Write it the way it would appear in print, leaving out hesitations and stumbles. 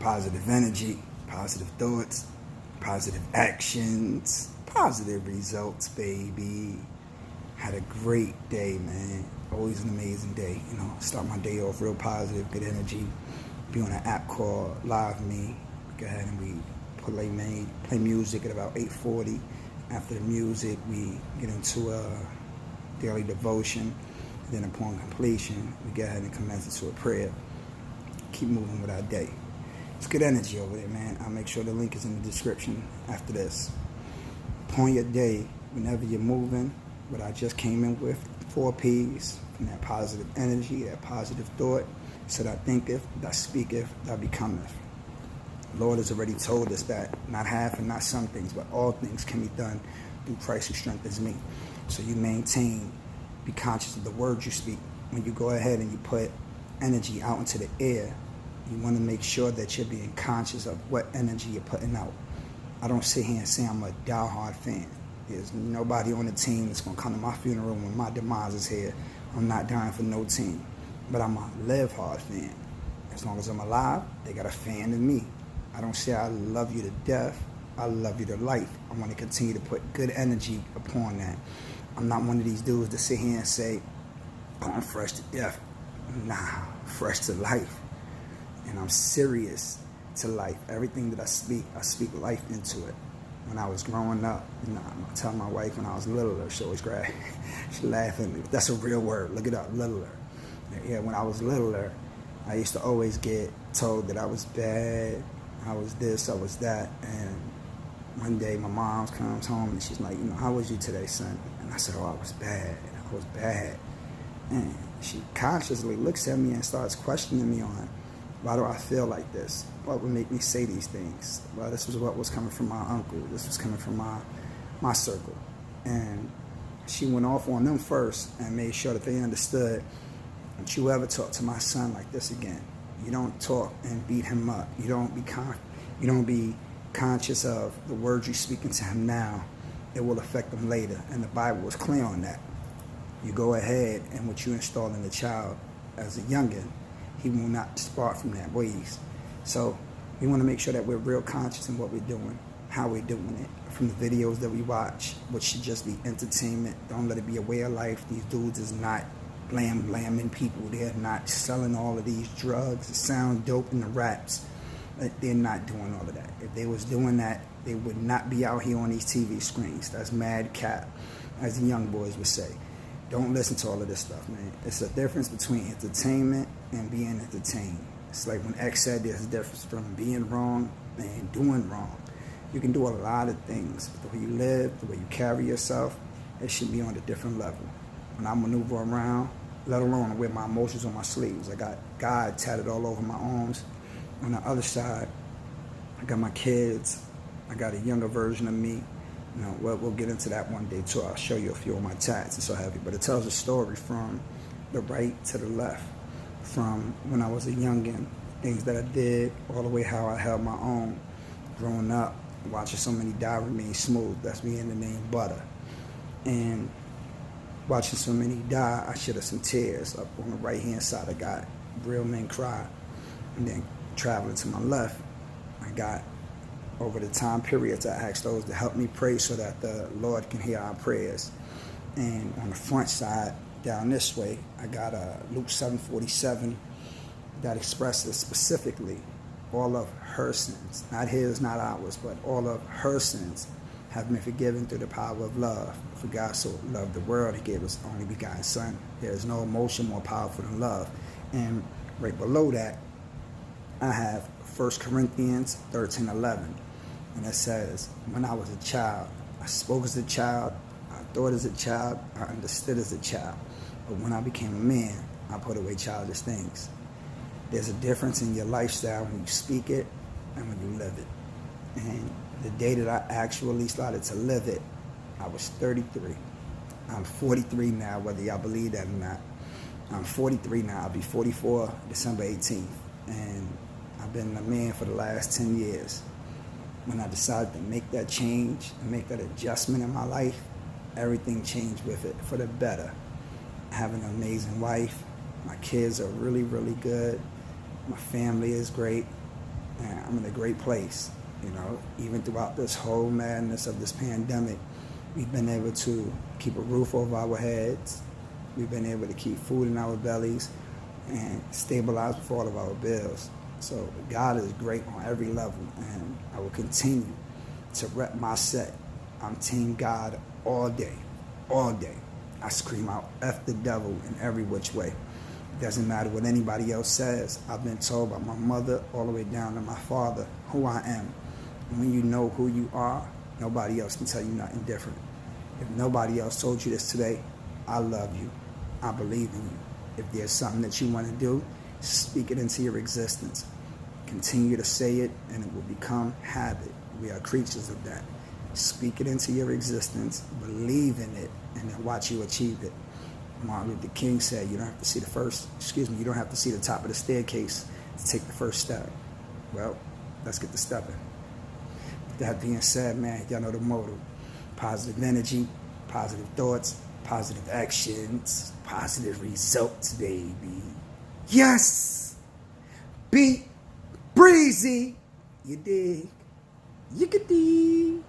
Positive energy, positive thoughts, positive actions, positive results, baby. Had a great day, man. Always an amazing day. Start my day off real positive, good energy. Be on an app called Live Me. Go ahead and we play music at about 8:40. After the music, we get into a daily devotion. Then upon completion, we go ahead and commence into a prayer. Keep moving with our day. It's good energy over there, man. I'll make sure the link is in the description after this. Upon your day, whenever you're moving, what I just came in with, 4 P's, from that positive energy, that positive thought. So that thinketh, that speaketh, that becometh. The Lord has already told us that not half and not some things, but all things can be done through Christ who strengthens me. So you maintain, be conscious of the words you speak. When you go ahead and you put energy out into the air, you want to make sure that you're being conscious of what energy you're putting out. I don't sit here and say I'm a diehard fan. There's nobody on the team that's going to come to my funeral when my demise is here. I'm not dying for no team. But I'm a live hard fan. As long as I'm alive, they got a fan in me. I don't say I love you to death. I love you to life. I want to continue to put good energy upon that. I'm not one of these dudes that sit here and say, oh, I'm fresh to death. Nah, fresh to life. And I'm serious to life. Everything that I speak life into it. When I was growing up, I tell my wife when I was littler, she always she laugh at me. That's a real word. Look it up, littler. Yeah, when I was littler, I used to always get told that I was bad. I was this, I was that. And one day my mom comes home and she's like, how was you today, son? And I said, oh, I was bad. I was bad. And she consciously looks at me and starts questioning me on, why do I feel like this? What would make me say these things? Well, this was what was coming from my uncle. This was coming from my circle. And she went off on them first and made sure that they understood, don't you ever talk to my son like this again. You don't talk and beat him up. You don't be conscious of the words you're speaking to him now. It will affect him later. And the Bible is clear on that. You go ahead and what you install in the child as a youngin', he will not depart from that ways. So we want to make sure that we're real conscious in what we're doing, how we're doing it, from the videos that we watch, which should just be entertainment. Don't let it be a way of life. These dudes is not blaming people. They're not selling all of these drugs. It sounds dope in the raps. They're not doing all of that. If they was doing that, they would not be out here on these TV screens. That's mad cap, as the young boys would say. Don't listen to all of this stuff, man. It's a difference between entertainment and being entertained. It's like when X said there's a difference from being wrong and doing wrong. You can do a lot of things. The way you live, the way you carry yourself, it should be on a different level. When I maneuver around, let alone wear my emotions on my sleeves. I got God tatted all over my arms. On the other side, I got my kids. I got a younger version of me. We'll get into that one day too. I'll show you a few of my tats and so heavy. But it tells a story from the right to the left. From when I was a youngin', things that I did, all the way how I held my own. Growing up, watching so many die remain smooth. That's me in the name Butter. And watching so many die, I shed some tears. Up on the right-hand side, I got Real Men Cry. And then traveling to my left, I got, over the time periods, I asked those to help me pray so that the Lord can hear our prayers. And on the front side, down this way, I got Luke 7:47 that expresses specifically all of her sins, not his, not ours, but all of her sins have been forgiven through the power of love. For God so loved the world, he gave his only begotten son. There is no emotion more powerful than love. And right below that, I have 1 Corinthians 13:11. And it says, when I was a child, I spoke as a child, I thought as a child, I understood as a child. But when I became a man, I put away childish things. There's a difference in your lifestyle when you speak it and when you live it. And the day that I actually started to live it, I was 33. I'm 43 now, whether y'all believe that or not. I'm 43 now. I'll be 44 December 18th. And I've been a man for the last 10 years. When I decided to make that change and make that adjustment in my life, everything changed with it for the better. I have an amazing wife. My kids are really, really good. My family is great. And I'm in a great place. Even throughout this whole madness of this pandemic, we've been able to keep a roof over our heads. We've been able to keep food in our bellies and stabilize with all of our bills. So God is great on every level, and I will continue to rep my set. I'm Team God all day, all day. I scream out F the devil in every which way. It doesn't matter what anybody else says. I've been told by my mother all the way down to my father who I am. When you know who you are, nobody else can tell you nothing different. If nobody else told you this today, I love you. I believe in you. If there's something that you want to do, speak it into your existence. Continue to say it, and it will become habit. We are creatures of that. Speak it into your existence, believe in it, and then watch you achieve it. Martin Luther King said, you don't have to see you don't have to see the top of the staircase to take the first step. Well, let's get to stepping. With that being said, man, y'all know the motto. Positive energy, positive thoughts, positive actions, positive results, baby. Yes! Be breezy. You dig? You could dig.